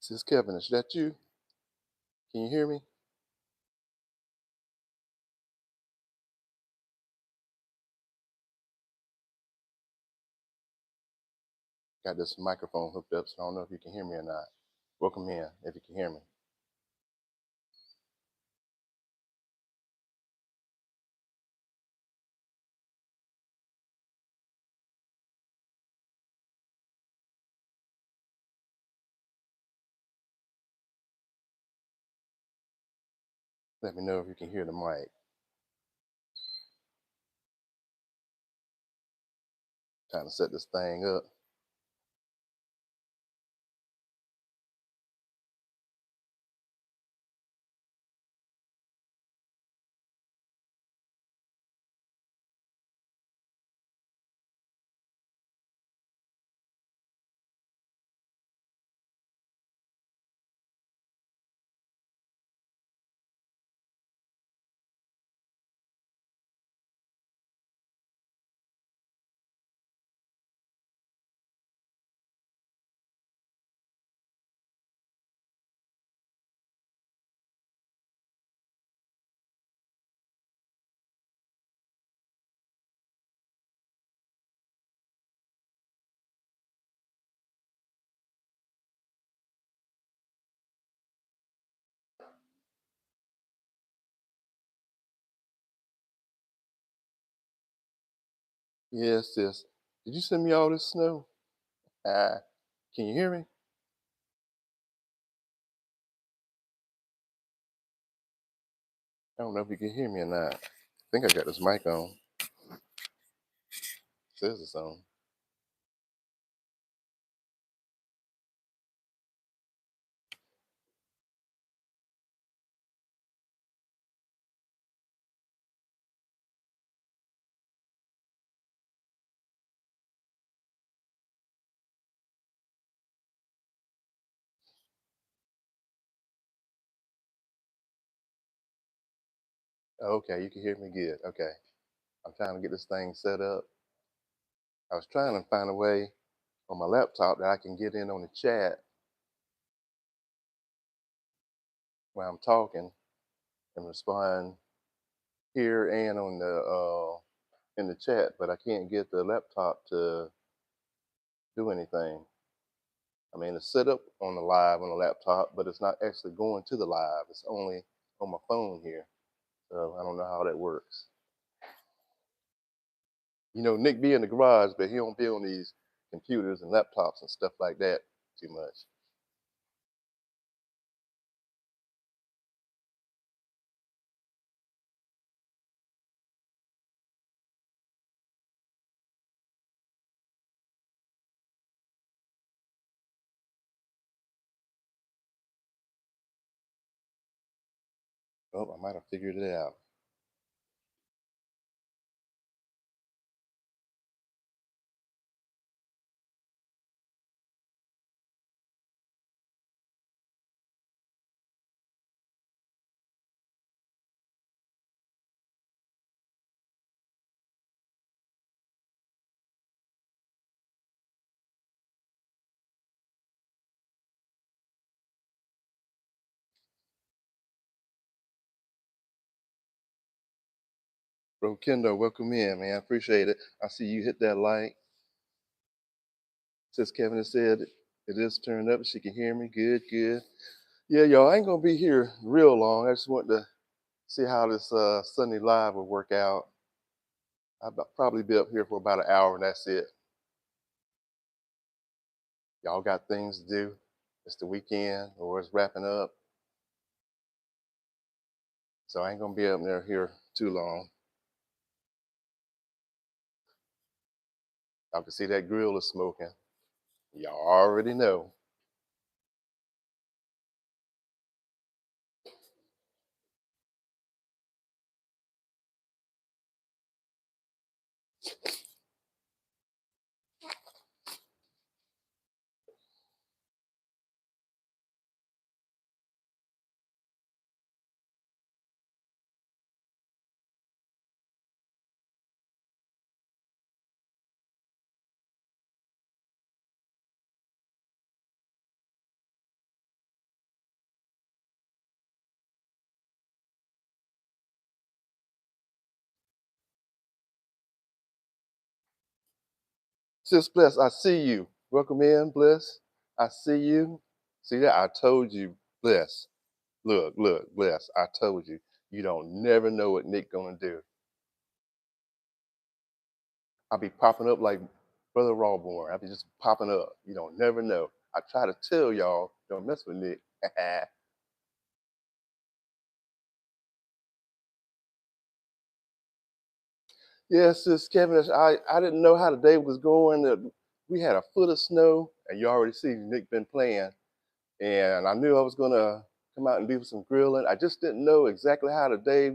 This is Kevin. Is that you? Can you hear me? Got this microphone hooked up, so I don't know if you can hear me or not. Welcome in if you can hear me. Let me know if you can hear the mic. Trying to set this thing up. Yes, sis. Did you send me all this snow? Ah, can you hear me? I don't know if you can hear me or not. I think I got this mic on. Says it's on. Okay, you can hear me good. Okay. I'm trying to get this thing set up. I was trying to find a way on my laptop that I can get in on the chat while I'm talking and respond here and on the in the chat, but I can't get the laptop to do anything. I mean, it's set up on the live on the laptop, but it's not actually going to the live. It's only on my phone here. So I don't know how that works. You know, Nick be in the garage, but he don't be on these computers and laptops and stuff like that too much. Oh, I might have figured it out. Bro, Kendo, welcome in, man. I appreciate it. I see you hit that like. Since Kevin has said it is turned up, she can hear me. Good, good. Yeah, y'all, I ain't gonna be here real long. I just want to see how this Sunday live will work out. Probably be up here for about an hour and that's it. Y'all got things to do. It's the weekend or it's wrapping up. So I ain't gonna be up there here too long. Y'all can see that grill is smoking. Y'all already know. Sis Bless, I see you. Welcome in, Bliss. I see you. See that? I told you, Bless. Look, look, Bless. I told you. You don't never know what Nick gonna do. I'll be popping up like Brother Rawborn. I'll be just popping up. You don't never know. I try to tell y'all, don't mess with Nick. Yes, sis Kevin. I didn't know how the day was going. We had a foot of snow, and you already see Nick been playing. And I knew I was gonna come out and do some grilling. I just didn't know exactly how the day,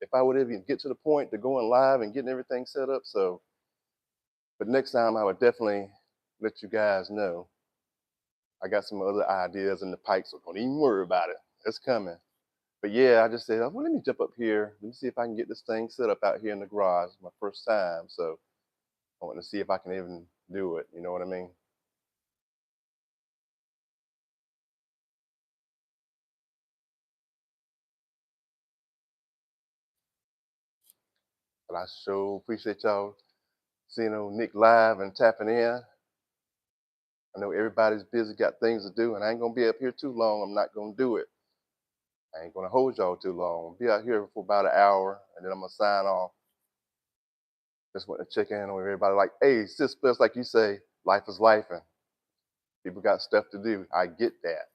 if I would even get to the point to going live and getting everything set up. So, but next time I would definitely let you guys know. I got some other ideas in the pipe, so don't even worry about it. It's coming. But yeah, I just said, well, let me jump up here. Let me see if I can get this thing set up out here in the garage. My first time, so I want to see if I can even do it. You know what I mean? But I sure appreciate y'all seeing old Nick live and tapping in. I know everybody's busy, got things to do, and I ain't gonna be up here too long. I'm not gonna do it. I ain't gonna hold y'all too long. I'll be out here for about an hour, and then I'm gonna sign off. Just want to check in on everybody. Like, hey, sis, plus, like you say, life is life, and people got stuff to do. I get that.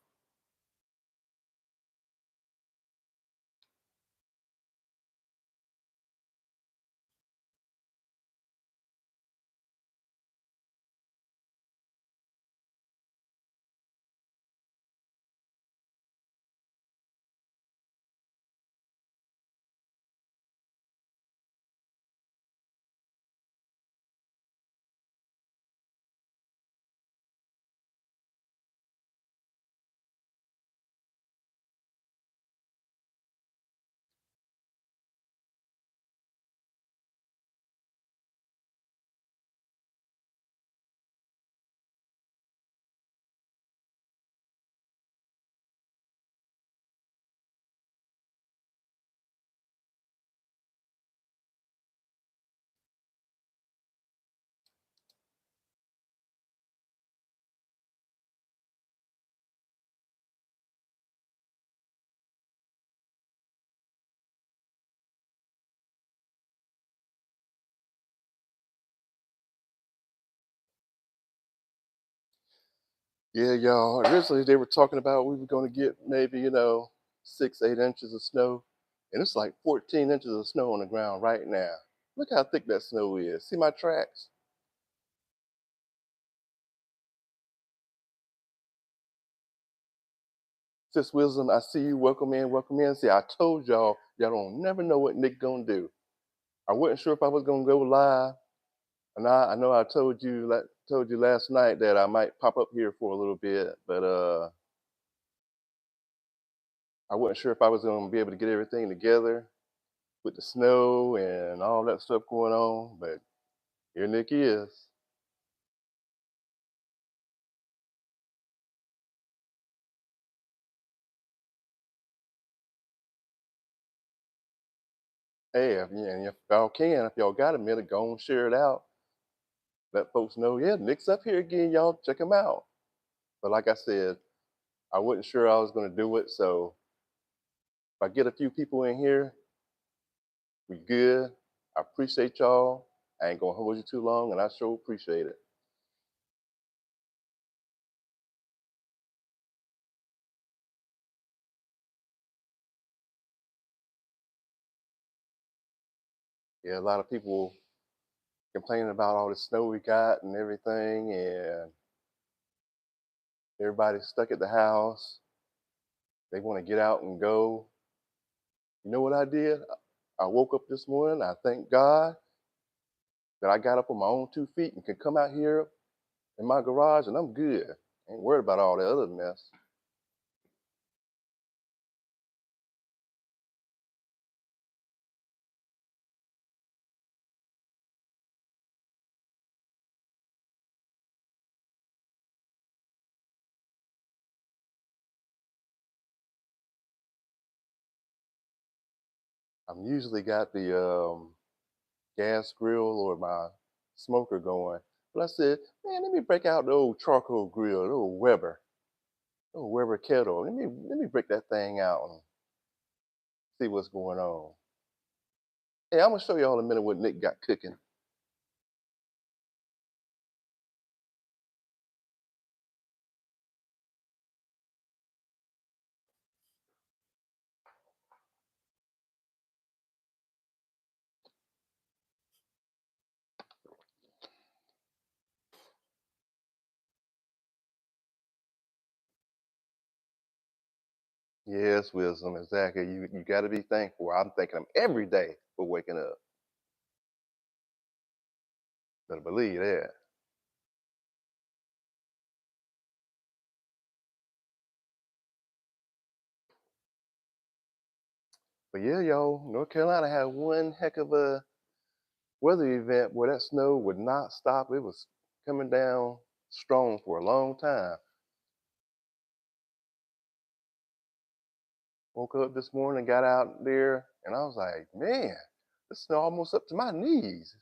Yeah, y'all. Originally, they were talking about we were gonna get maybe 6, 8 inches of snow, and it's like 14 inches of snow on the ground right now. Look how thick that snow is. See my tracks? Sis Wisdom, I see you. Welcome in, welcome in. See, I told y'all don't never know what Nick gonna do. I wasn't sure if I was gonna go live, and I know I told you last night that I might pop up here for a little bit, but I wasn't sure if I was gonna be able to get everything together with the snow and all that stuff going on. But here Nick is. Hey, if y'all can, if y'all got a minute, go and share it out. Let folks know, yeah, Nick's up here again, y'all. Check him out. But like I said, I wasn't sure I was gonna do it, so if I get a few people in here, we good. I appreciate y'all. I ain't gonna hold you too long, and I sure appreciate it. Yeah, a lot of people complaining about all the snow we got and everything, and everybody's stuck at the house. They want to get out and go. You know what I did? I woke up this morning. I thank God that I got up on my own 2 feet and can come out here in my garage, and I'm good. Ain't worried about all the other mess. I'm usually got the gas grill or my smoker going. But I said, man, let me break out the old charcoal grill, the old Weber kettle. Let me break that thing out and see what's going on. Hey, I'm gonna show y'all in a minute what Nick got cooking. Yes, wisdom, exactly. You got to be thankful. I'm thanking him every day for waking up. Better believe that. But yeah, y'all, North Carolina had one heck of a weather event where that snow would not stop. It was coming down strong for a long time. Woke up this morning, got out there, and I was like, man, the snow almost up to my knees.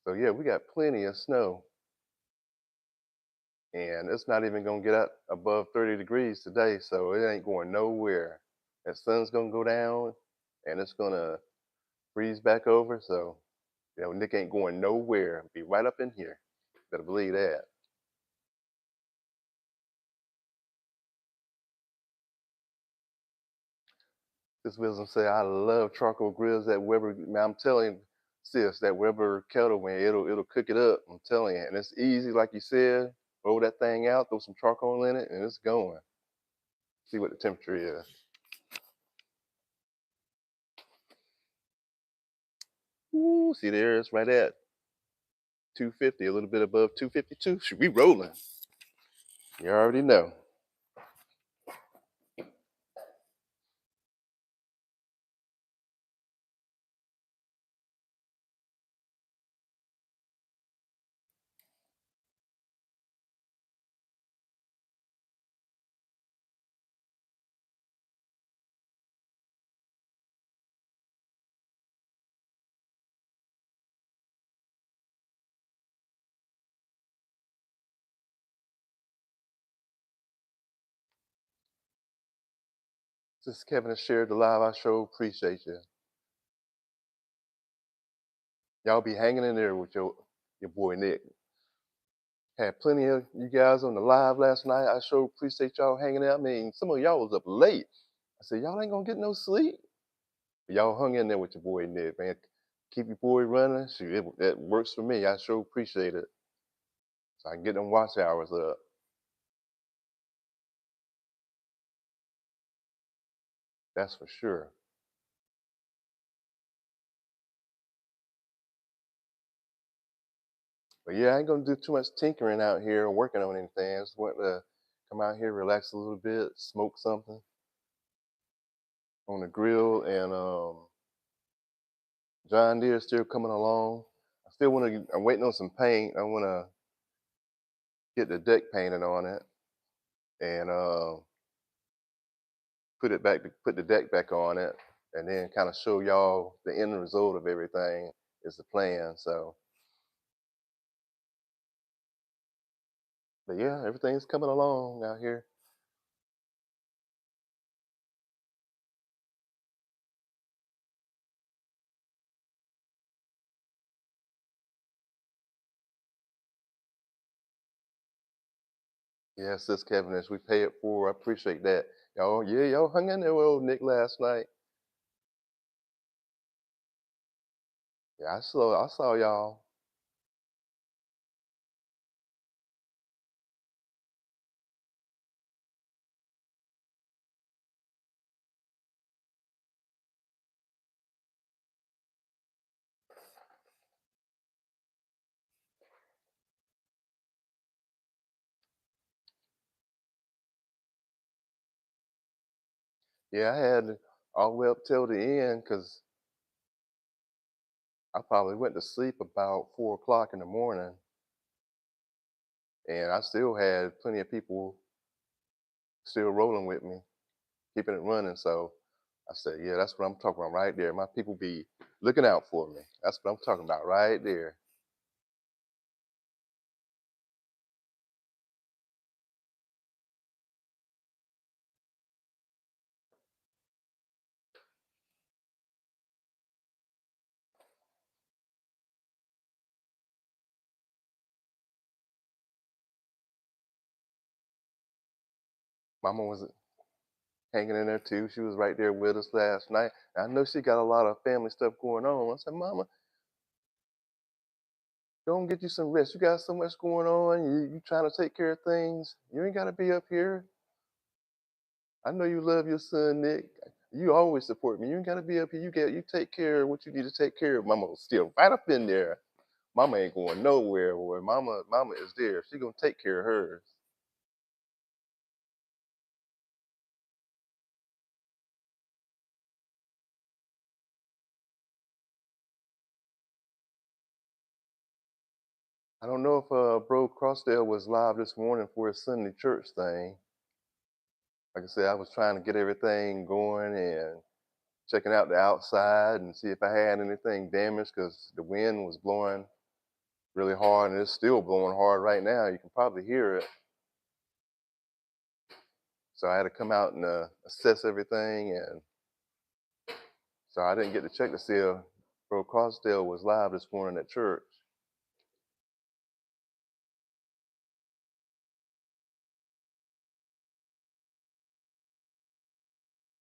So yeah, we got plenty of snow, and it's not even gonna get up above 30 degrees today, so it ain't going nowhere. That sun's gonna go down, and it's gonna freeze back over. So Nick ain't going nowhere. Be right up in here. Better believe that. This wisdom say I love charcoal grills. That Weber, man, I'm telling you, sis, that Weber kettle, man, it'll cook it up. I'm telling you, and it's easy, like you said. Roll that thing out, throw some charcoal in it, and it's going. See what the temperature is. Ooh, see there, it's right at 250, a little bit above 252. Should be rolling. You already know. Since Kevin has shared the live, I sure appreciate you. Y'all be hanging in there with your boy Nick. Had plenty of you guys on the live last night. I sure appreciate y'all hanging out. I mean, some of y'all was up late. I said, y'all ain't gonna get no sleep. But y'all hung in there with your boy Nick, man. Keep your boy running. Shoot, it works for me. I sure appreciate it. So I can get them watch hours up. That's for sure. But yeah, I ain't gonna do too much tinkering out here or working on anything. I just want to come out here, relax a little bit, smoke something on the grill, and John Deere still coming along. I still want to. I'm waiting on some paint. I want to get the deck painted on it and put the deck back on it, and then kind of show y'all the end result of everything is the plan. So, but yeah, everything's coming along out here. Yeah, sis Kevin, as we pay it forward, I appreciate that. Y'all, yeah, y'all hung in there with old Nick last night. Yeah, I saw y'all. Yeah, I had all the way up till the end because I probably went to sleep about 4 o'clock in the morning, and I still had plenty of people still rolling with me, keeping it running. So I said, yeah, that's what I'm talking about right there. My people be looking out for me. That's what I'm talking about right there. Mama was hanging in there too. She was right there with us last night. I know she got a lot of family stuff going on. I said, Mama, go and get you some rest. You got so much going on. You trying to take care of things. You ain't got to be up here. I know you love your son, Nick. You always support me. You ain't got to be up here. You take care of what you need to take care of. Mama was still right up in there. Mama ain't going nowhere. Boy. Mama is there. She gonna take care of hers. I don't know if Bro Crossdale was live this morning for his Sunday church thing. Like I said, I was trying to get everything going and checking out the outside and see if I had anything damaged because the wind was blowing really hard and it's still blowing hard right now. You can probably hear it. So I had to come out and assess everything, and so I didn't get to check to see if Bro Crossdale was live this morning at church.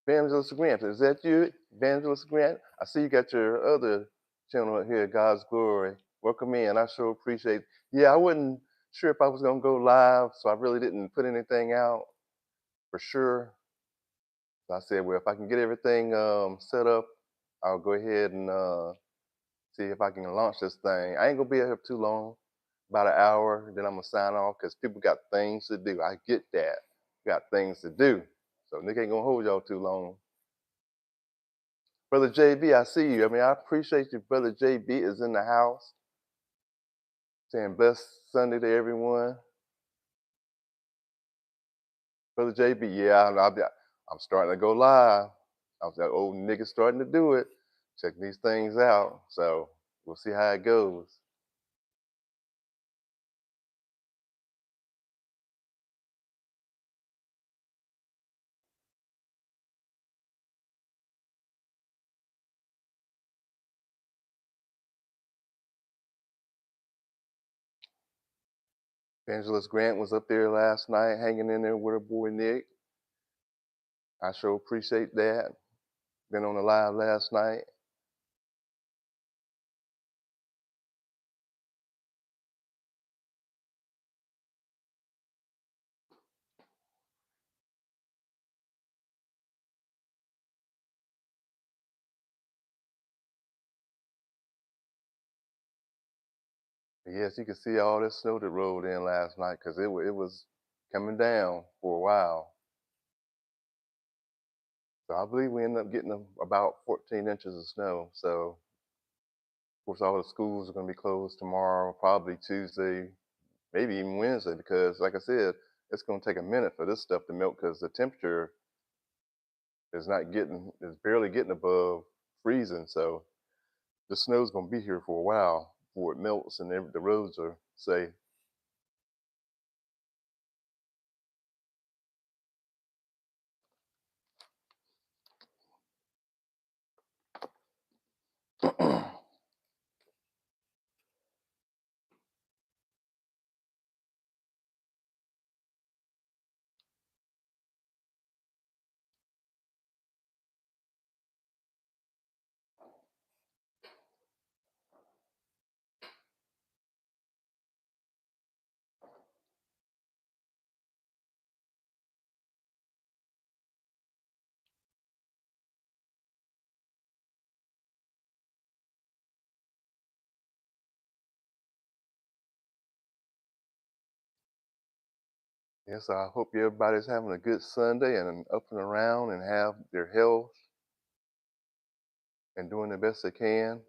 Evangelist Grant, is that you, Evangelist Grant? I see you got your other channel here, God's Glory. Welcome in. I sure appreciate. Yeah, I wasn't sure if I was gonna go live, so I really didn't put anything out for sure. So I said, well, if I can get everything set up, I'll go ahead and see if I can launch this thing. I ain't gonna be here too long, about an hour. Then I'm gonna sign off because people got things to do. I get that, got things to do. So Nick ain't gonna hold y'all too long. Brother JB, I see you. I mean, I appreciate you. Brother JB is in the house, saying blessed Sunday to everyone. Brother JB, yeah, I'm starting to go live. I was that old nigga starting to do it. Check these things out. So we'll see how it goes. Evangelist Grant was up there last night, hanging in there with her boy Nick. I sure appreciate that. Been on the live last night. Yes, you can see all this snow that rolled in last night because it was coming down for a while. So I believe we ended up getting about 14 inches of snow. So of course all the schools are going to be closed tomorrow, probably Tuesday, maybe even Wednesday, because like I said, it's going to take a minute for this stuff to melt because the temperature is barely getting above freezing. So the snow's going to be here for a while before it melts and the roads are safe. Yes, I hope everybody's having a good Sunday and up and around and have their health and doing the best they can.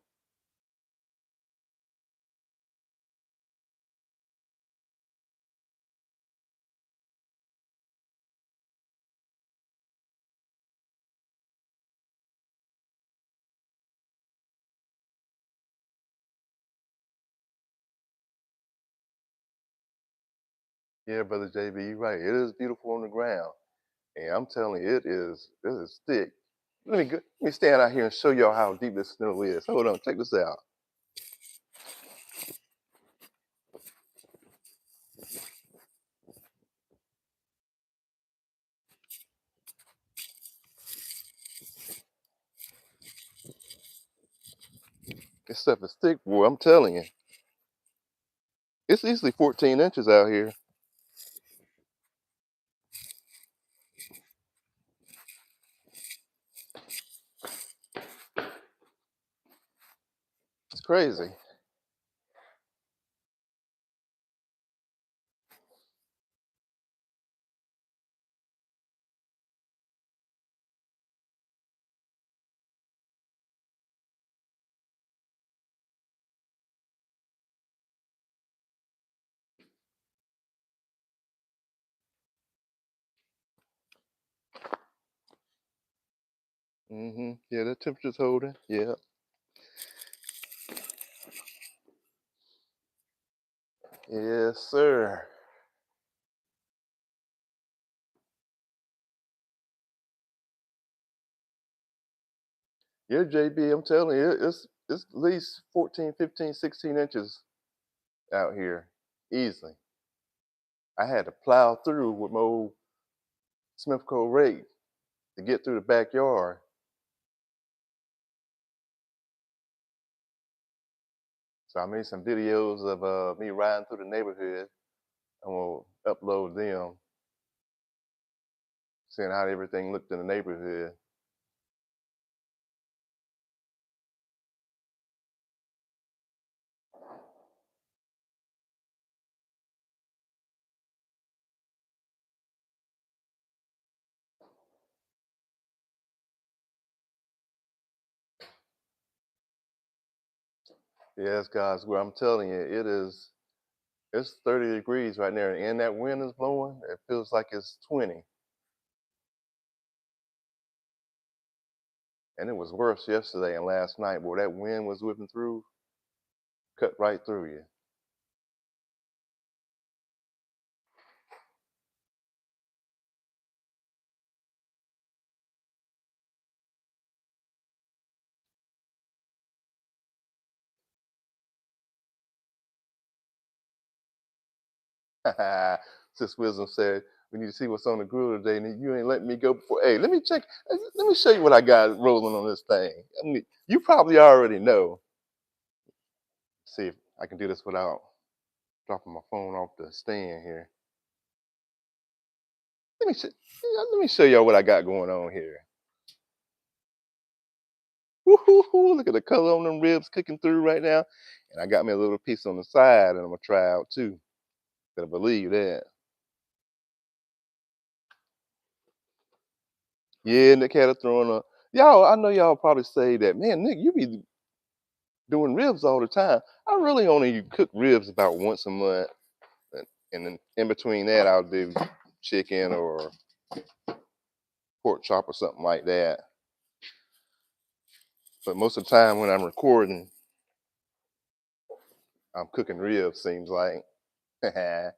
Yeah, brother JB, you're right. It is beautiful on the ground, and I'm telling you, it is thick. Let me stand out here and show y'all how deep this snow is. Hold on, check this out. This stuff is thick, boy. I'm telling you. It's easily 14 inches out here. It's crazy. Yeah, the temperature's holding. Yeah. Yes, sir. Yeah, JB, I'm telling you, it's at least 14, 15, 16 inches out here. Easily. I had to plow through with my old Smithco rake to get through the backyard. So I made some videos of me riding through the neighborhood. I'm gonna upload them, seeing how everything looked in the neighborhood. Yes, guys, well, I'm telling you, it's 30 degrees right now, and that wind is blowing. It feels like it's 20, and it was worse yesterday and last night. Where that wind was whipping through, cut right through you. Sis Wisdom said, "We need to see what's on the grill today, and you ain't letting me go before. Hey, let me check. Let me show you what I got rolling on this thing. I mean, you probably already know. See if I can do this without dropping my phone off the stand here. Let me show y'all what I got going on here. Woo-hoo-hoo, look at the color on them ribs cooking through right now. And I got me a little piece on the side, and I'm gonna try out too. Gotta believe that. Yeah, Nick had a throwing up. Y'all, I know y'all probably say that, man, Nick, you be doing ribs all the time. I really only cook ribs about once a month, and then in between that, I'll do chicken or pork chop or something like that. But most of the time when I'm recording, I'm cooking ribs. Seems like they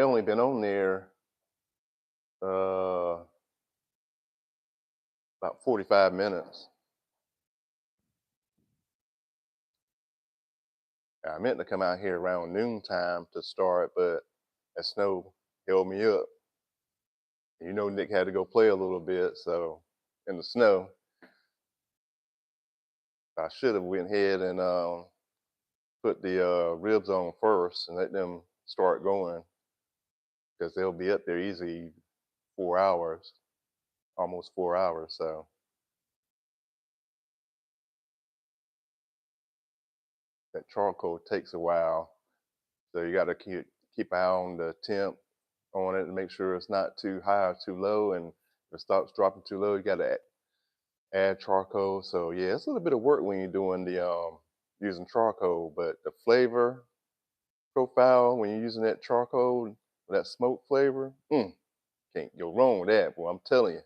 only been on there uh, about 45 minutes. I meant to come out here around noontime to start, but that snow held me up. You know, Nick had to go play a little bit, so in the snow, I should have went ahead and put the ribs on first and let them start going because they'll be up there easy 4 hours, almost 4 hours. So that charcoal takes a while, so you got to keep an eye on the temp on it and make sure it's not too high or too low. And if it starts dropping too low, you got to add charcoal. So yeah, it's a little bit of work when you're doing the using charcoal, but the flavor profile when you're using that charcoal, that smoke flavor, can't go wrong with that, boy. I'm telling you.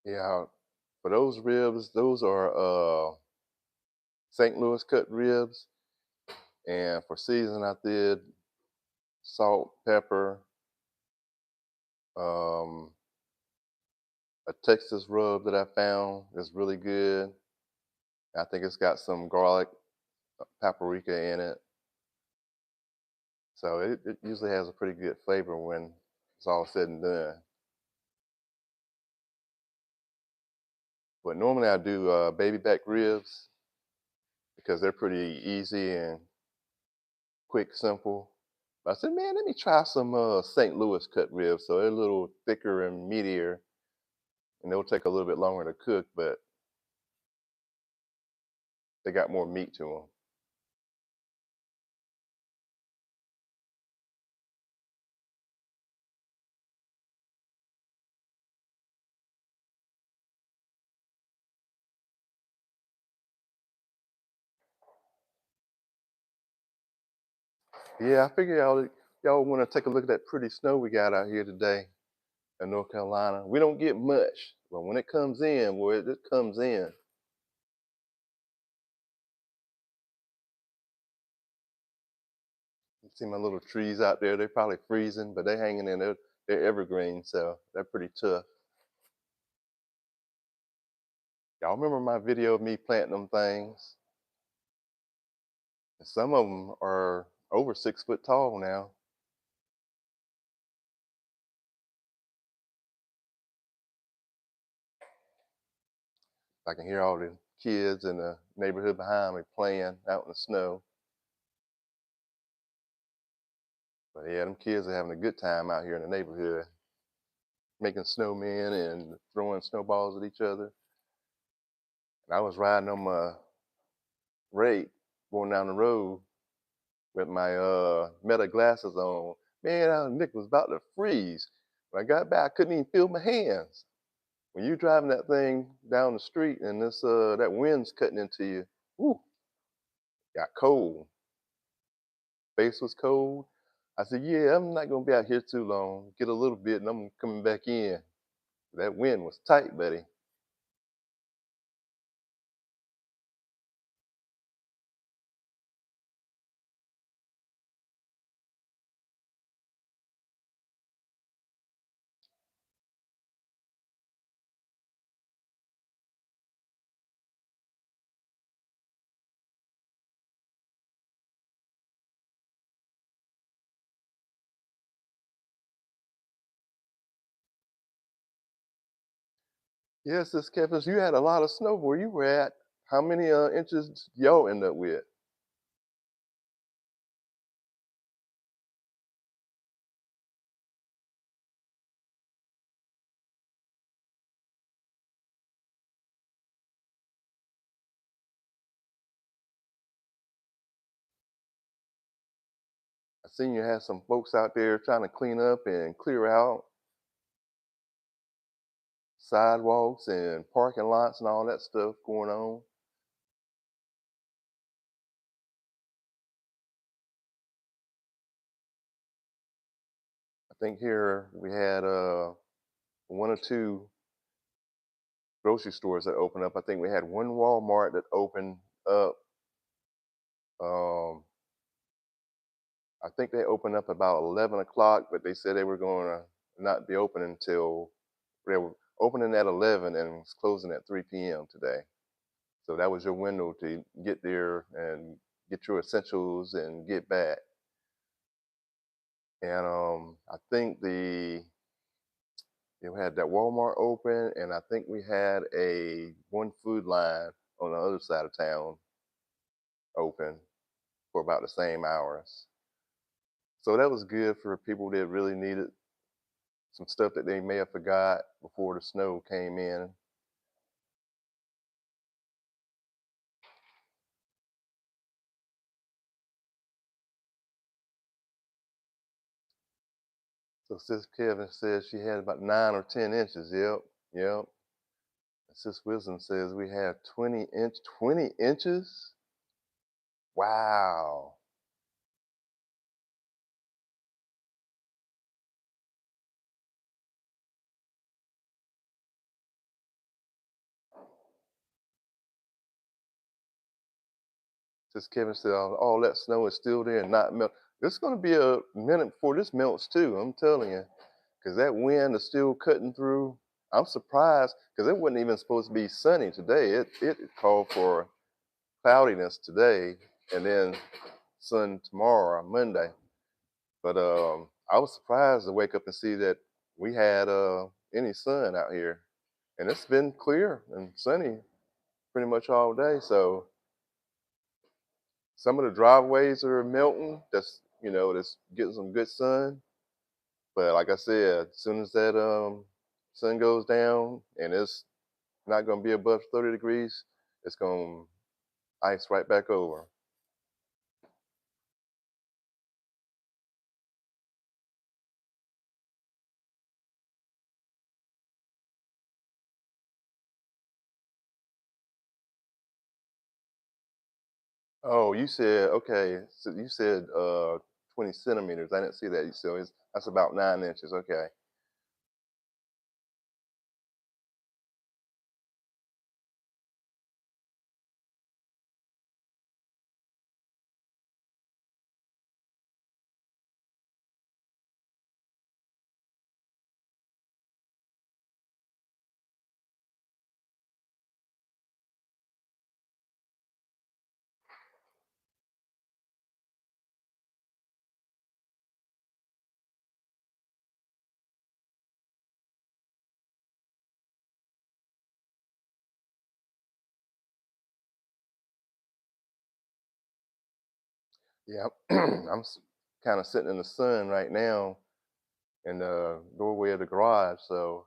Yeah, for those ribs, those are St. Louis cut ribs, and for season I did salt, pepper, um, a Texas rub that I found is really good. I think it's got some garlic, paprika in it, so it usually has a pretty good flavor when it's all said and done. But normally I do baby back ribs because they're pretty easy and quick, simple. But I said, man, let me try some St. Louis cut ribs. So they're a little thicker and meatier, and they'll take a little bit longer to cook, but they got more meat to them. Yeah, I figure y'all want to take a look at that pretty snow we got out here today in North Carolina. We don't get much, but when it comes in, boy, it comes in. You see my little trees out there? They're probably freezing, but they're hanging in. They're evergreen, so they're pretty tough. Y'all remember my video of me planting them things? And some of them are over 6 foot tall now. I can hear all the kids in the neighborhood behind me playing out in the snow. But yeah, them kids are having a good time out here in the neighborhood, making snowmen and throwing snowballs at each other. And I was riding on my rake going down the road with my Meta glasses on. Man, Nick was about to freeze. When I got back, I couldn't even feel my hands. When you're driving that thing down the street and this that wind's cutting into you, whoo, got cold. Face was cold. I said, yeah, I'm not gonna be out here too long. Get a little bit and I'm coming back in. That wind was tight, buddy. Yes, this Kevin, you had a lot of snow where you were at. How many inches y'all end up with? I seen you had some folks out there trying to clean up and clear out sidewalks and parking lots and all that stuff going on. I think here we had one or two grocery stores that opened up. I think we had one Walmart that opened up. Um, I think they opened up about 11 o'clock, but they said they were going to not be open until they were opening at 11 and was closing at 3 p.m. today. So that was your window to get there and get your essentials and get back. And I think we had that Walmart open, and I think we had a one food line on the other side of town open for about the same hours. So that was good for people that really needed some stuff that they may have forgot before the snow came in. So Sis Kevin says she had about 9 or 10 inches. Yep, yep. Sis Wisdom says we have 20 inches. Wow. Since Kevin said all that snow is still there and not melt. It's going to be a minute before this melts too. I'm telling you, because that wind is still cutting through. I'm surprised because it wasn't even supposed to be sunny today. It called for cloudiness today and then sun tomorrow on Monday. But I was surprised to wake up and see that we had any sun out here, and it's been clear and sunny pretty much all day. So some of the driveways are melting. That's getting some good sun. But like I said, as soon as that sun goes down and it's not going to be above 30 degrees, it's going to ice right back over. Oh, you said okay. So you said 20 centimeters. I didn't see that. So that's about 9 inches. Okay. Yeah, I'm kind of sitting in the sun right now in the doorway of the garage. So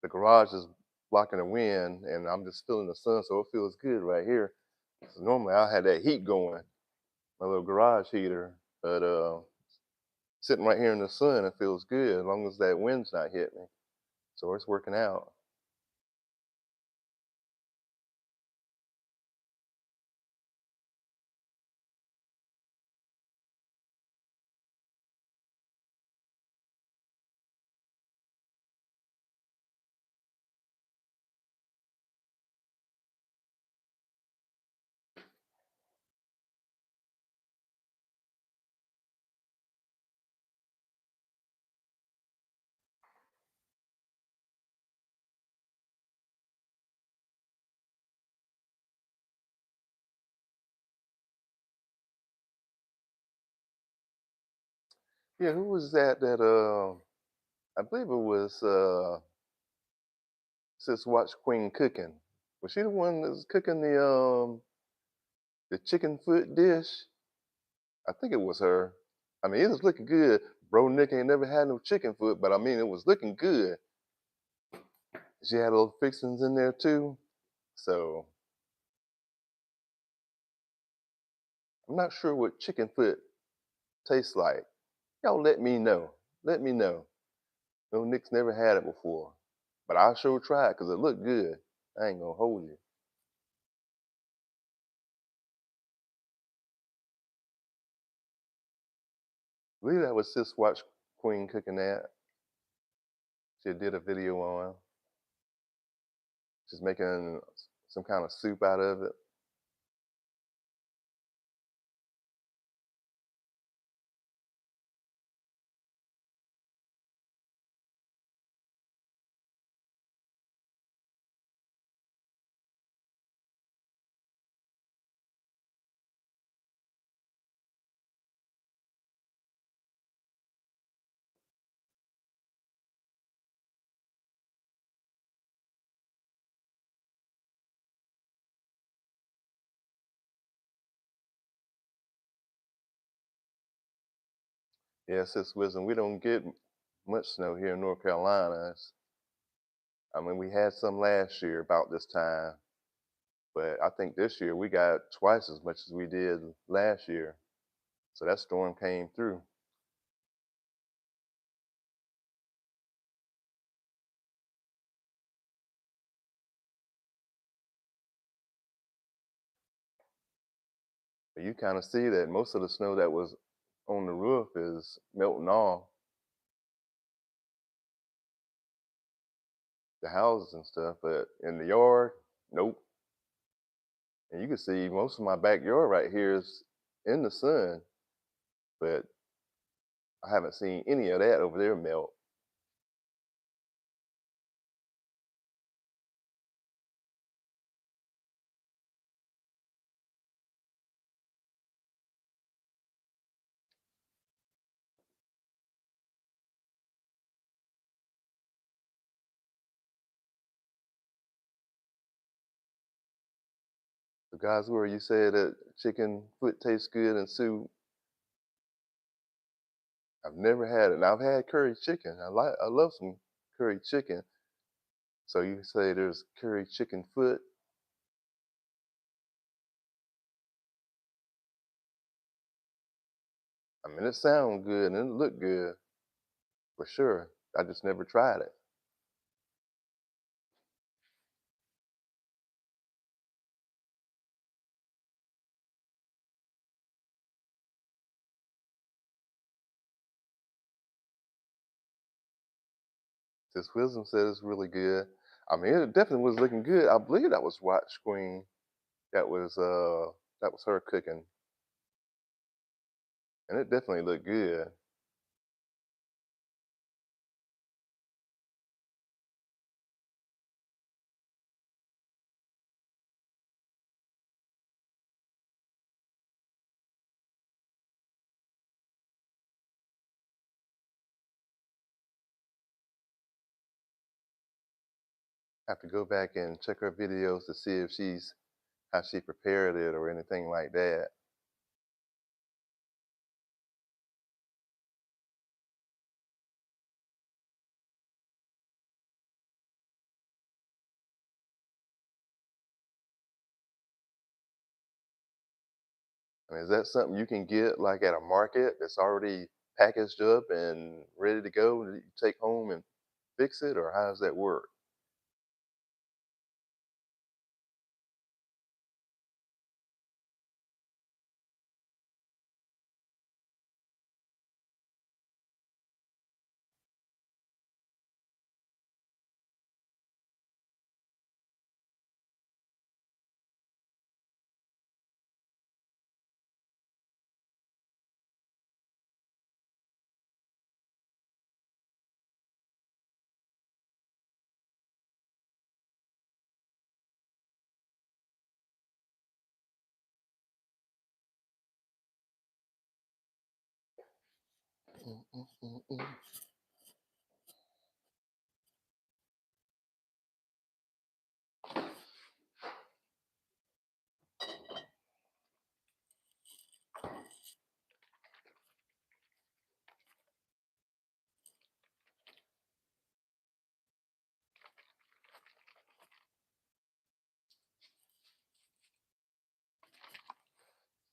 the garage is blocking the wind, and I'm just feeling the sun, so it feels good right here. So normally I had that heat going, my little garage heater, but sitting right here in the sun, it feels good as long as that wind's not hitting me. So it's working out. Yeah, who was that? I believe it was Sis Watch Queen cooking. Was she the one that was cooking the chicken foot dish? I think it was her. I mean, it was looking good. Bro Nick ain't never had no chicken foot, but I mean, it was looking good. She had little fixings in there too. So I'm not sure what chicken foot tastes like. Y'all let me know. Let me know. No, Nick's never had it before, but I'll sure try it because it looked good. I ain't gonna hold you. I believe that was Sis Watch Queen cooking that. She did a video on. She's making some kind of soup out of it. Yeah, Sis Wisdom, we don't get much snow here in North Carolina. I mean, we had some last year about this time, but I think this year we got twice as much as we did last year. So that storm came through. But you kind of see that most of the snow that was on the roof is melting off the houses and stuff, but in the yard, nope. And you can see most of my backyard right here is in the sun, but I haven't seen any of that over there melt. So guys, where you said that chicken foot tastes good in soup, I've never had it. And I've had curry chicken. I love some curry chicken. So you say there's curry chicken foot. I mean, it sounds good and it look good for sure. I just never tried it. This wisdom said it's really good. I mean, it definitely was looking good. I believe that was Watch Queen. That was her cooking, and it definitely looked good. I have to go back and check her videos to see if she's how she prepared it or anything like that. I mean, is that something you can get like at a market that's already packaged up and ready to go that you take home and fix it, or how does that work? Mm, mm, mm, mm.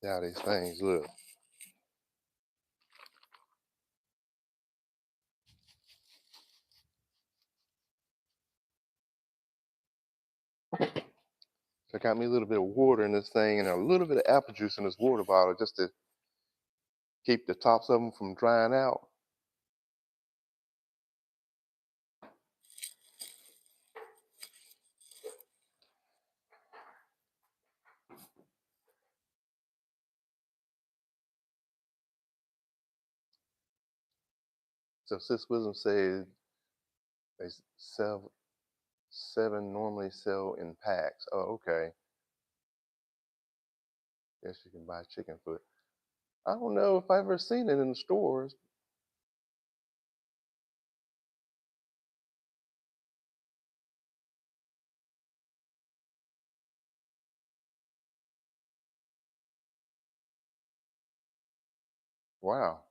See how these things look. So I got me a little bit of water in this thing and a little bit of apple juice in this water bottle just to keep the tops of them from drying out. So Sis Wisdom says they sell seven normally sell in packs. Oh, okay. Guess you can buy chicken foot. I don't know if I've ever seen it in the stores. Wow.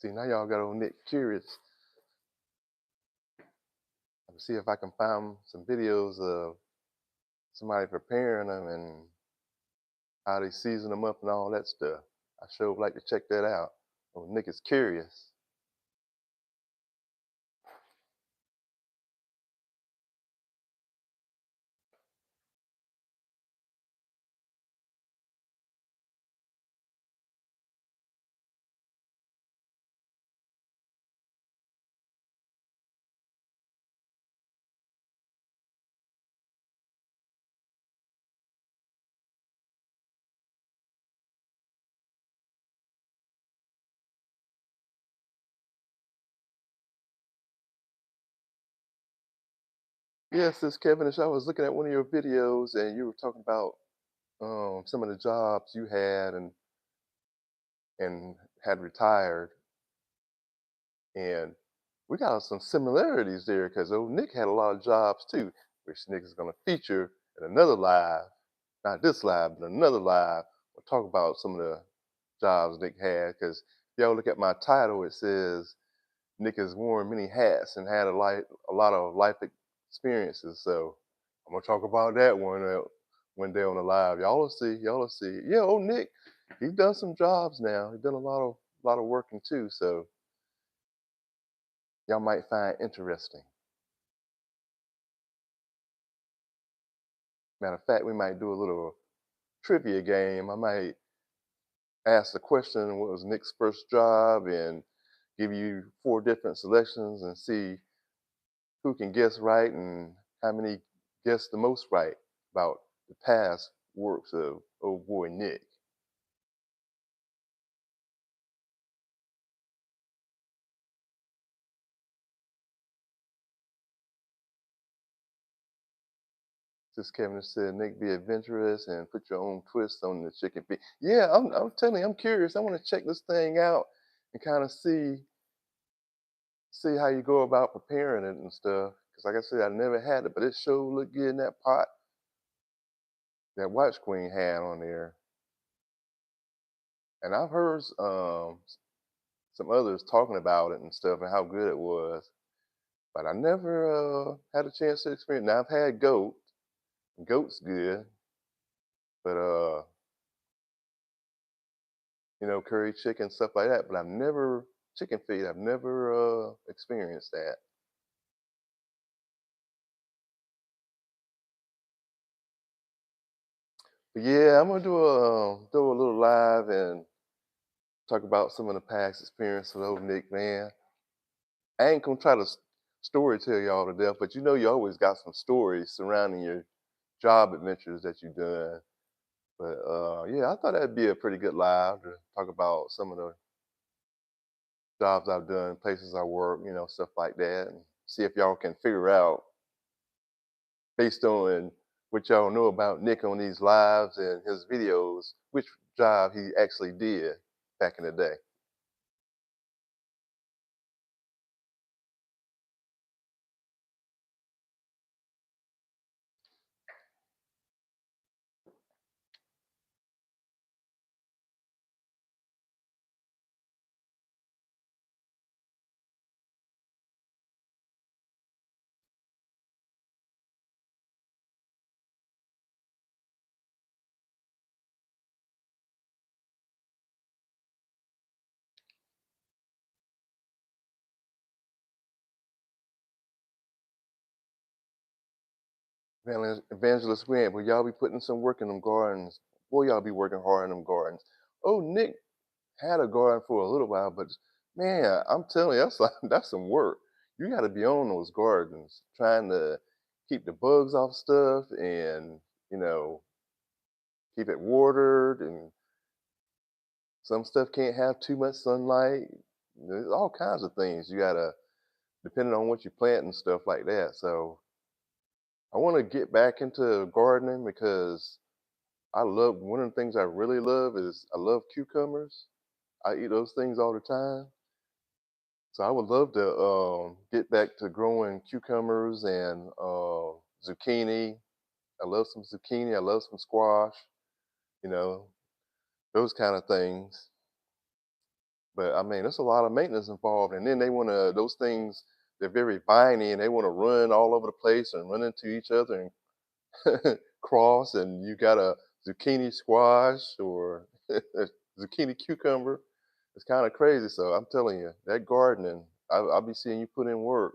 See, now y'all got old Nick curious. I'm see if I can find some videos of somebody preparing them and how they season them up and all that stuff. I sure would like to check that out. Oh, Nick is curious. Yes, it's Kevinish. I was looking at one of your videos and you were talking about some of the jobs you had and had retired, and we got some similarities there because old Nick had a lot of jobs too, which Nick is going to feature in another live, not this live, but another live. We'll talk about some of the jobs Nick had because y'all look at my title, it says Nick has worn many hats and had a lot of life experiences. So I'm gonna talk about that one day on the live. Y'all will see. Y'all will see. Yeah, old Nick, he's done some jobs now. He's done a lot of working too. So y'all might find interesting. Matter of fact, we might do a little trivia game. I might ask the question, what was Nick's first job, and give you four different selections and see who can guess right and how many guess the most right about the past works of old boy Nick. Just Kevin said, Nick, be adventurous and put your own twist on the chicken feet. Yeah, I'm telling you, I'm curious. I want to check this thing out and kind of see how you go about preparing it and stuff. Because like I said, I never had it, but it sure looked good in that pot that Watch Queen had on there. And I've heard some others talking about it and stuff and how good it was. But I never had a chance to experience. Now I've had goat. Goat's good, but curry chicken stuff like that. But I've never chicken feet. I've never experienced that. But yeah, I'm gonna do a little live and talk about some of the past experience with old Nick, man. I ain't gonna try to story tell y'all to death, but you always got some stories surrounding your job adventures that you done. But yeah, I thought that'd be a pretty good live to talk about some of the jobs I've done, places I work, stuff like that, and see if y'all can figure out based on what y'all know about Nick on these lives and his videos, which job he actually did back in the day. Evangelist Grant, will y'all be putting some work in them gardens? Boy, y'all be working hard in them gardens. Oh, Nick had a garden for a little while, but man, I'm telling you, that's that's some work. You got to be on those gardens, trying to keep the bugs off stuff, and you know keep it watered, and some stuff can't have too much sunlight. There's all kinds of things you gotta, depending on what you plant and stuff like that. So I want to get back into gardening because I love, one of the things I really love is I love cucumbers. I eat those things all the time. So I would love to get back to growing cucumbers and zucchini. I love some zucchini. I love some squash. You know those kind of things. But I mean, there's a lot of maintenance involved, and then they want to those things. They're very viney, and they want to run all over the place and run into each other and cross. And you got a zucchini squash or zucchini cucumber. It's kind of crazy. So I'm telling you, that gardening, I'll be seeing you put in work,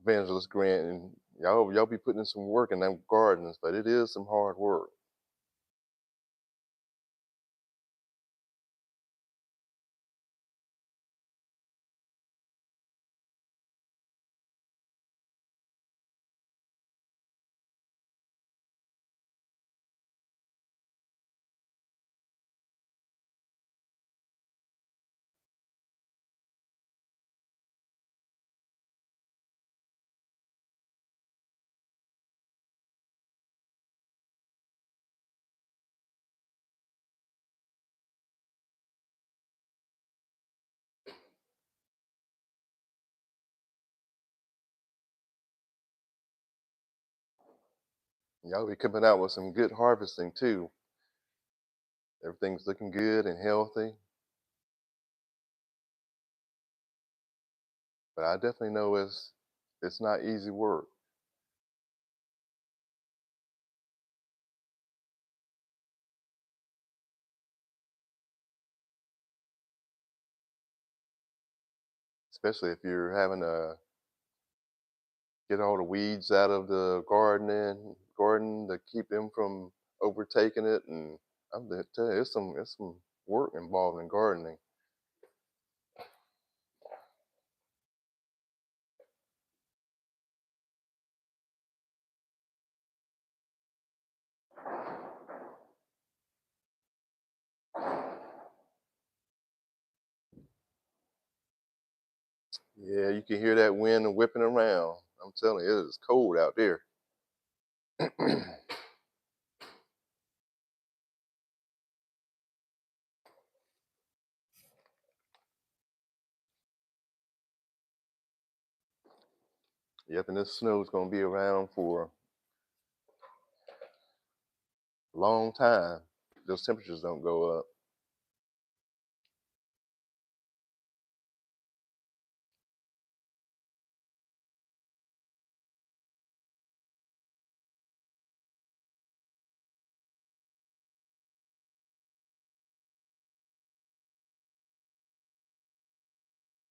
Evangelist Grant, and y'all be putting in some work in them gardens. But it is some hard work. Y'all be coming out with some good harvesting too. Everything's looking good and healthy. But I definitely know it's not easy work, especially if you're having to get all the weeds out of the garden to keep them from overtaking it. And I'm gonna tell you, it's some work involved in gardening. Yeah, you can hear that wind whipping around. I'm telling you, it is cold out there. Yep, and this snow's gonna be around for a long time. Those temperatures don't go up.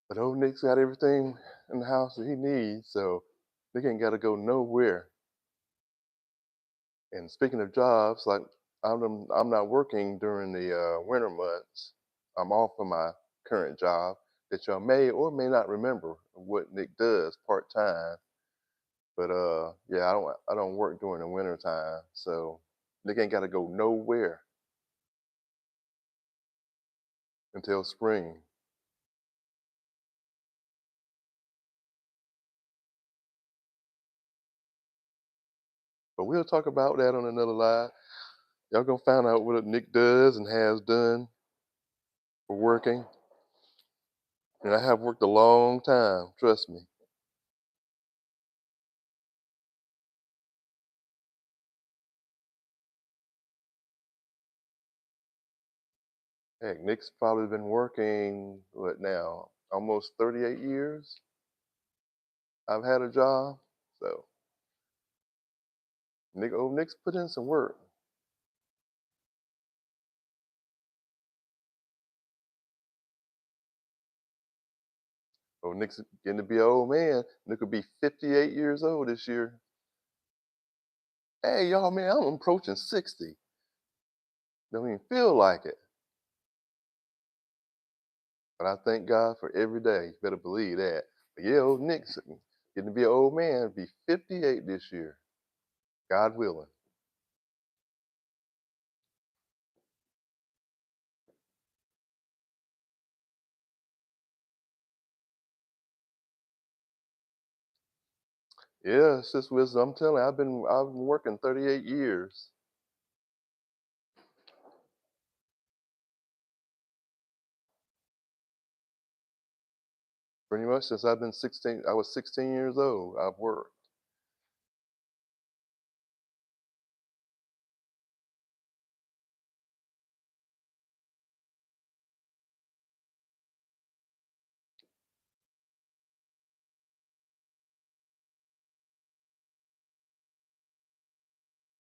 But old Nick's got everything in the house that he needs, so Nick ain't gotta go nowhere. And speaking of jobs, like I'm not working during the winter months. I'm off of my current job that y'all may or may not remember what Nick does part time. But yeah, I don't work during the winter time, so Nick ain't got to go nowhere until spring. But we'll talk about that on another live. Y'all gonna find out what Nick does and has done for working. And I have worked a long time, trust me. Heck, Nick's probably been working, what now, almost 38 years I've had a job. So Nick's put in some work. Oh, Nick's getting to be an old man. Nick will be 58 years old this year. Hey, y'all, man, I'm approaching 60. Don't even feel like it. But I thank God for every day. You better believe that. But yeah, old Nick's getting to be an old man, be 58 this year, God willing. Yeah, sis wisdom. I'm telling you, I've been working 38 years. Pretty much since I've been 16. I was 16 years old. I've worked.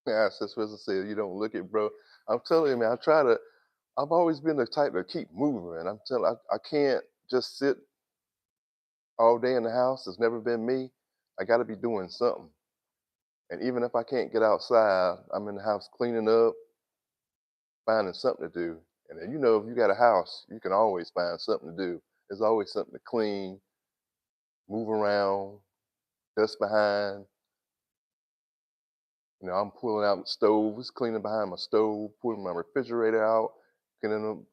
Yeah, sis wisdom said you don't look it, bro. I'm telling you, man. I've always been the type to keep moving, man. I'm telling. I can't just sit all day in the house. It's never been me. I got to be doing something. And even if I can't get outside, I'm in the house cleaning up, finding something to do. And then, if you got a house, you can always find something to do. There's always something to clean, move around, dust behind. I'm pulling out stoves, cleaning behind my stove, pulling my refrigerator out, cleaning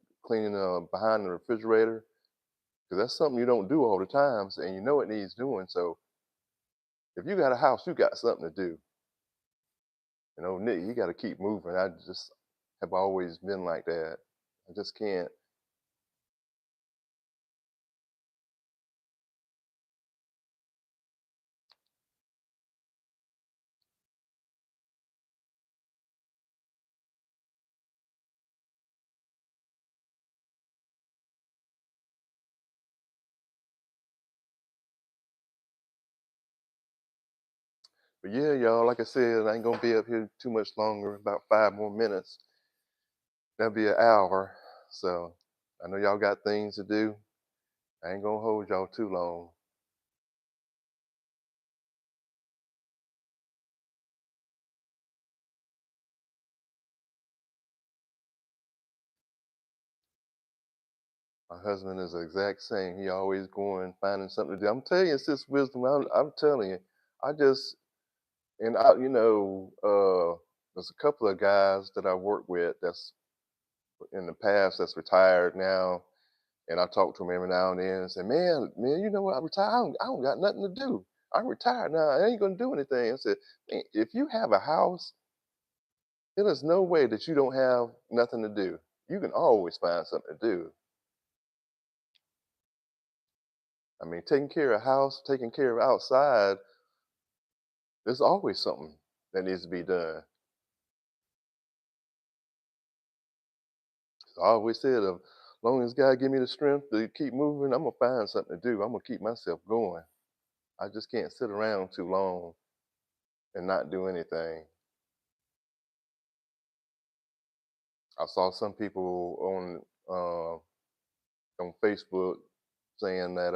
behind the refrigerator. Because that's something you don't do all the time, and you know it needs doing. So if you got a house, you got something to do. Nick, you got to keep moving. I just have always been like that. I just can't. But yeah, y'all, like I said, I ain't gonna be up here too much longer. About 5 more minutes. That'll be an hour. So I know y'all got things to do. I ain't gonna hold y'all too long. My husband is the exact same. He always going finding something to do. I'm telling you, it's just wisdom. I'm telling you. I just and I, there's a couple of guys that I work with that's in the past that's retired now, and I talk to them every now and then and say, man, you know what? I retired. I don't got nothing to do. I'm retired now. I ain't gonna do anything. I said, man, if you have a house, there is no way that you don't have nothing to do. You can always find something to do. I mean, taking care of house, taking care of outside, there's always something that needs to be done. So I always said, as long as God give me the strength to keep moving, I'm gonna find something to do. I'm gonna keep myself going. I just can't sit around too long and not do anything. I saw some people on Facebook saying that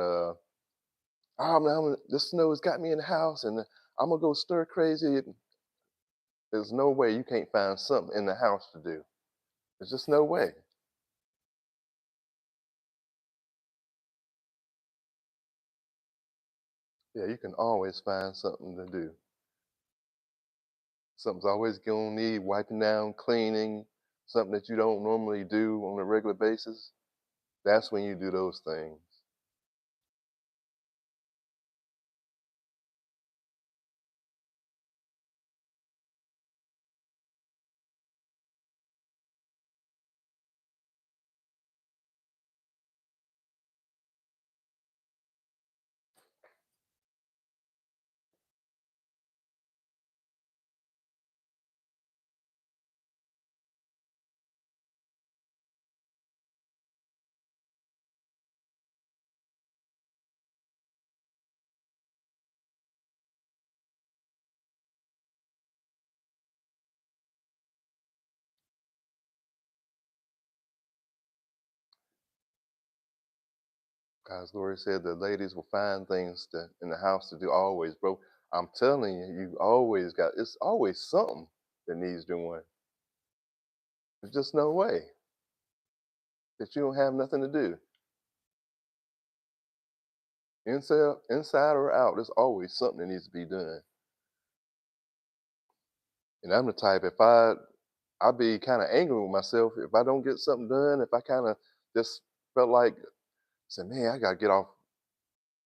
oh man, the snow has got me in the house and I'm gonna go stir crazy. There's no way you can't find something in the house to do. There's just no way. Yeah, you can always find something to do. Something's always gonna need wiping down, cleaning, something that you don't normally do on a regular basis. That's when you do those things. God's glory said the ladies will find things in the house to do always, bro. I'm telling you, you always got it's always something that needs doing. There's just no way that you don't have nothing to do. Inside or out, there's always something that needs to be done. And I'm the type I'd be kind of angry with myself if I don't get something done. If I kind of just felt like, say, man, I gotta get off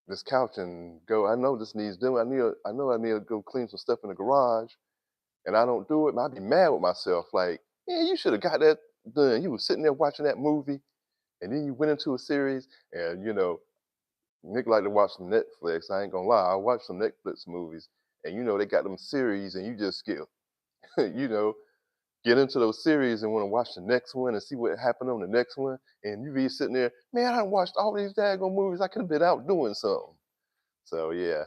this couch and go. I know this needs doing. I know I need to go clean some stuff in the garage, and I don't do it. And I'd be mad with myself, like, man, you should have got that done. You was sitting there watching that movie, and then you went into a series, and Nick like to watch some Netflix. I ain't gonna lie, I watch some Netflix movies, and they got them series, and you just get, you know, get into those series and want to watch the next one and see what happened on the next one, and you be sitting there, man, I watched all these daggone movies. I could have been out doing something. So yeah,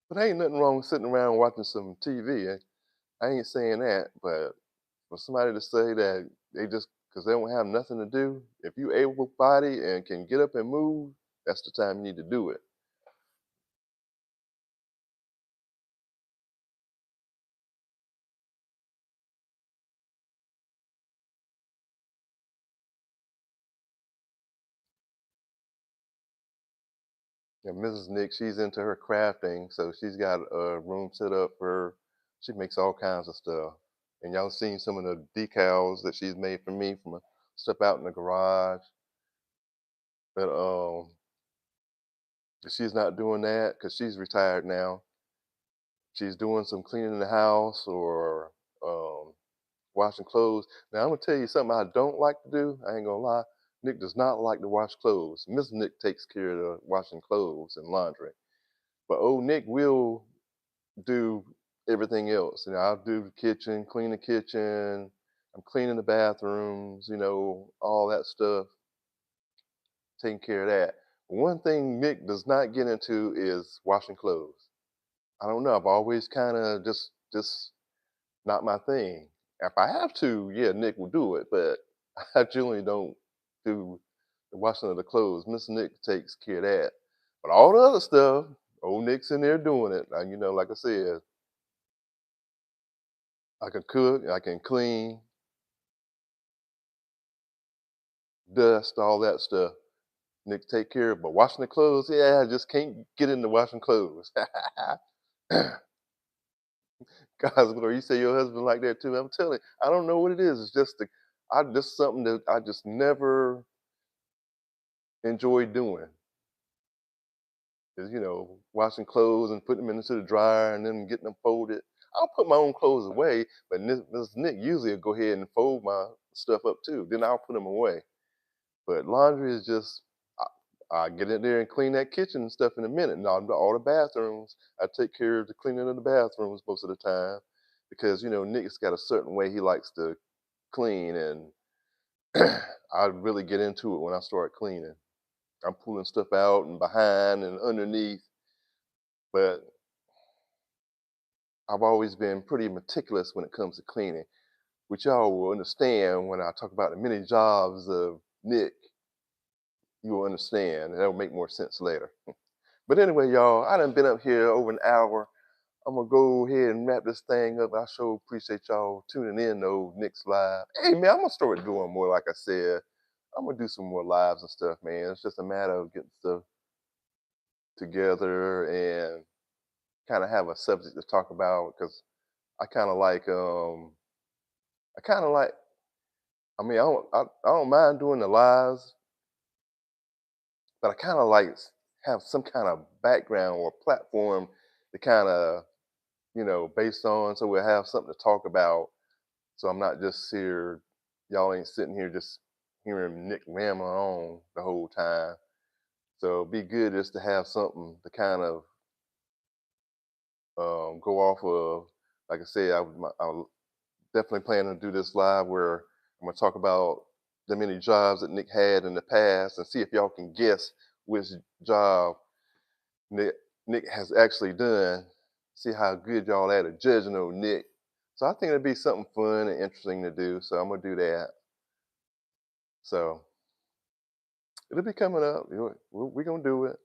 but ain't nothing wrong with sitting around watching some TV. I ain't saying that, but for somebody to say that they just because they don't have nothing to do, if you able body and can get up and move, that's the time you need to do it. And Mrs. Nick, she's into her crafting, so she's got a room set up for her. She makes all kinds of stuff. And y'all seen some of the decals that she's made for me from stuff out in the garage. But she's not doing that because she's retired now. She's doing some cleaning in the house or um, washing clothes. Now I'm gonna tell you something I don't like to do. I ain't gonna lie. Nick does not like to wash clothes. Miss Nick takes care of the washing clothes and laundry. But old Nick will do everything else. I'll do the kitchen, clean the kitchen. I'm cleaning the bathrooms, all that stuff, taking care of that. One thing Nick does not get into is washing clothes. I don't know. I've always kind of just not my thing. If I have to, yeah, Nick will do it, but I generally don't do the washing of the clothes. Miss Nick takes care of that. But all the other stuff, old Nick's in there doing it. And, like I said, I can cook, I can clean, dust, all that stuff. Nick take care of. But washing the clothes, yeah, I just can't get into washing clothes. Cosmo, you say your husband like that too. I'm telling you, I don't know what it is. It's just I just something that I just never enjoy doing. Is washing clothes and putting them into the dryer and then getting them folded. I'll put my own clothes away, but Miss Nick usually will go ahead and fold my stuff up too. Then I'll put them away. But laundry is just I get in there and clean that kitchen and stuff in a minute. And all the bathrooms, I take care of the cleaning of the bathrooms most of the time because Nick's got a certain way he likes to clean, and I really get into it when I start cleaning. I'm pulling stuff out and behind and underneath, but I've always been pretty meticulous when it comes to cleaning, which y'all will understand when I talk about the many jobs of Nick. You will understand, and that'll make more sense later. But anyway, y'all, I done been up here over an hour. I'm gonna go ahead and wrap this thing up. I sure appreciate y'all tuning in to Nick's Live. Hey man, I'm gonna start doing more, like I said. I'm gonna do some more lives and stuff, man. It's just a matter of getting stuff together and kind of have a subject to talk about because I kind of like I kind of like I don't mind doing the lives, but I kind of like have some kind of background or platform to kind of based on, so we'll have something to talk about. So I'm not just here, y'all ain't sitting here just hearing Nick ramble on the whole time. So it'd be good just to have something to kind of go off of. Like I said, I definitely plan to do this live where I'm gonna talk about the many jobs that Nick had in the past and see if y'all can guess which job Nick Nick has actually done. See how good y'all at it judging old Nick. So I think it'd be something fun and interesting to do. So I'm gonna do that. So it'll be coming up. We're gonna do it.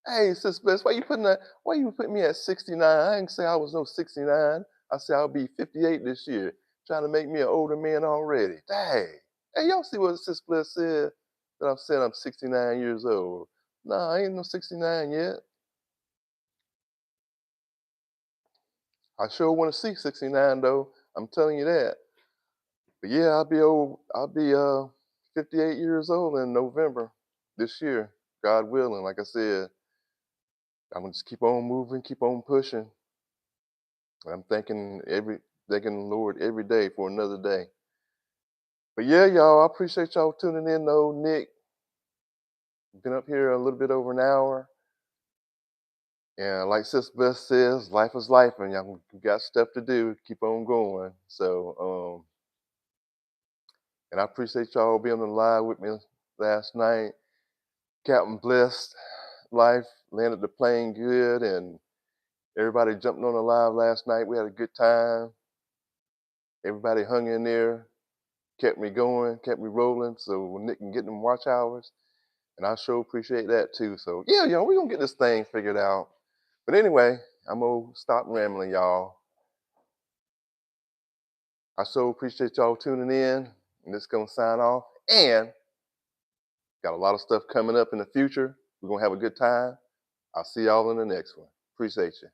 Hey, sis, Bliss, why you putting me at 69? I didn't say I was no 69. I said I'll be 58 this year. Trying to make me an older man already. Dang. Hey, y'all see what Sis Bliss said? That I'm saying I'm 69 years old. Nah, I ain't no 69 yet. I sure want to see 69 though. I'm telling you that. But yeah, I'll be 58 years old in November this year. God willing. Like I said, I'm gonna just keep on moving, keep on pushing. I'm thanking the Lord every day for another day. But yeah, y'all, I appreciate y'all tuning in though. Nick, been up here a little bit over an hour. And like Sis Beth says, life is life and y'all got stuff to do. Keep on going. So and I appreciate y'all being on the live with me last night. Captain Blessed Life landed the plane good and everybody jumped on the live last night. We had a good time. Everybody hung in there, kept me going, kept me rolling. So Nick can get them watch hours. And I sure appreciate that too. So yeah, y'all, we're gonna get this thing figured out. But anyway, I'm gonna stop rambling, y'all. I sure appreciate y'all tuning in. And this gonna sign off. And got a lot of stuff coming up in the future. We're gonna have a good time. I'll see y'all in the next one. Appreciate you.